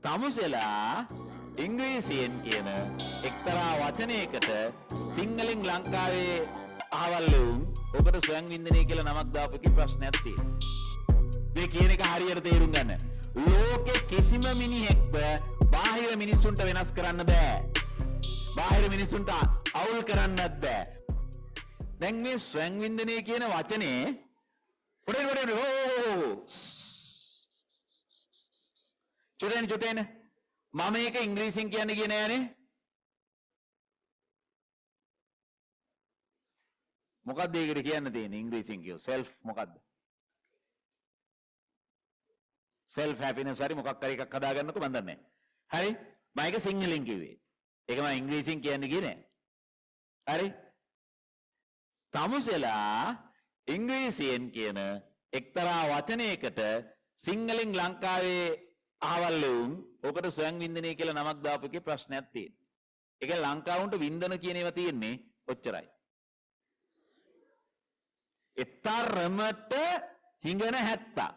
තමුසෙලා ඉංග්‍රීසියෙන් කියන එක්තරා වචනයකට සිංහලෙන් ලංකාවේ අහවල් වුන් ඔබට ස්වයං වින්දනය කියලා නමක් දාපු එකේ ප්‍රශ්නයක් තියෙනවා. මේ කියන එක හරියට තේරුම් ගන්න. ලෝකේ කිසිම මිනිහෙක්ව බාහිර මිනිස්සුන්ට වෙනස් කරන්න බෑ. බාහිර මිනිස්සුන්ට අවුල් කරන්නත් බෑ. දැන් මේ ස්වයං වින්දනය කියන වචනේ චුටෙන් මම මේක ඉංග්‍රීසියෙන් කියන්නේ ගියේ නෑනේ. මොකක්ද ඒකට කියන්න තියෙන්නේ ඉංග්‍රීසියෙන් කියෝ self මොකක්ද? self happiness හරි මොකක් හරි එකක් හදාගන්නකො මන් දන්නේ නැහැ. හරි? මම ඒක සිංහලෙන් කිව්වේ. ඒක මම ඉංග්‍රීසියෙන් කියන්නේ ගියේ නෑ. හරි? තමුසෙලා ඉංග්‍රීසියෙන් කියන එක්තරා වචනයකට සිංහලෙන් ලංකාවේ අහවල් වුන් ඔකට ස්වයං වින්දනය කියලා නමක් දාපු එකේ ප්‍රශ්නයක් තියෙනවා. ඒක ලංකාවුන්ට වින්දන කියන ඒවා තියෙන්නේ ඔච්චරයි. එතරමට හිඟන හැත්තා.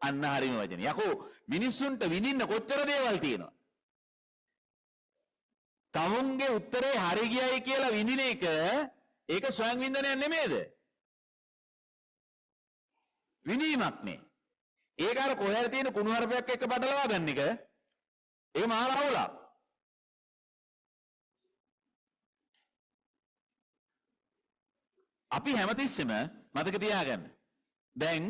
අන්න හරිම වචනේ. යකෝ මිනිස්සුන්ට විඳින්න කොච්චර දේවල් තියෙනවා. තමුන්ගේ උත්තරේ හරි ගියයි කියලා විඳින එක ඒක ස්වයං වින්දනයක් නෙමෙයිද? විඳීමක් නේ. ඒක අර කොහෙද තියෙන කුණුහරුපයක් එක්ක බඩලවා ගන්න එක. ඒක මහා රවුලක්. අපි හැමතිස්සෙම මතක තියාගන්න. දැන්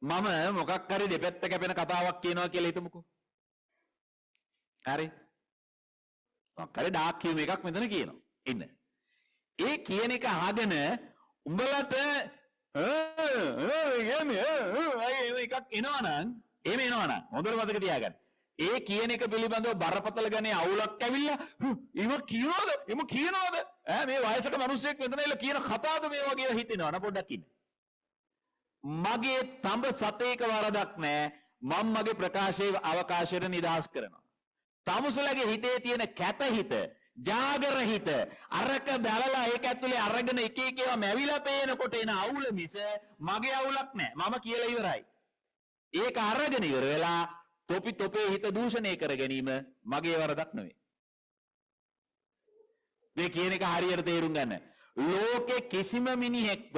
මම මොකක් හරි දෙපැත්ත කැපෙන කතාවක් කියනවා කියලා හිතමුකෝ. හරි? මොකක් හරි ඩාර්ක් කියුම එකක් මෙතන කියනවා. ඉන්න. ඒ කියන එක අහගෙන උඹලට එකක් එනවනම් එහෙම එනවනම් හොඳට මතක තියාගන්න. ඒ කියන එක පිළිබඳව බරපතල ගණේ අවුලක් ඇවිල්ලා ඉව කියනවද? එම කියනවද? මේ වයසක මිනිස්සෙක් මෙතන ඉල කියන කතාවද මේවා කියලා හිතෙනවද පොඩ්ඩක් ඉන්න. මගේ තඹ සතේක වරදක් නැහැ. මම මගේ ප්‍රකාශයේ අවකාශයට නිදහස් කරනවා. තමුසලගේ හිතේ තියෙන කැත හිත ජාගර හිත අරක බලලා ඒක ඇතුලේ අරගෙන එක එක ඒවා මැවිලා පේනකොට එන අවුල මිස මගේ අවුලක් නෑ. මම කියලා ඉවරයි. ඒක අරගෙන ඉවර වෙලා තොපේ හිත දූෂණය කර ගැනීම මගේ වරදක් නෙවෙයි. මේ කියන එක හරියට තේරුම් ගන්න. ලෝකේ කිසිම මිනිහෙක්ව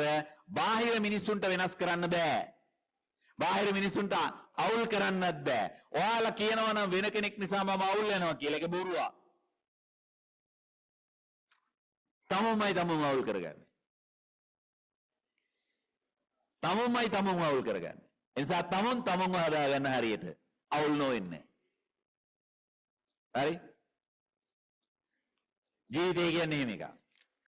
බාහිර මිනිස්සුන්ට වෙනස් කරන්න බෑ. බාහිර මිනිස්සුන්ට අවුල් කරන්නත් බෑ. ඔයාලා කියනවා නම් වෙන කෙනෙක් නිසා මම අවුල් වෙනවා කියලා ඒක බොරුවක්. තමුන්මයි අවුල් කරගන්නේ. තමුන්මයි අවුල් කරගන්නේ. ඒ නිසා තමුන්ව හදාගන්න හරියට අවුල් නොවෙන්නේ. හරි? ජීවිතය කියන්නේ එහෙම එකක්.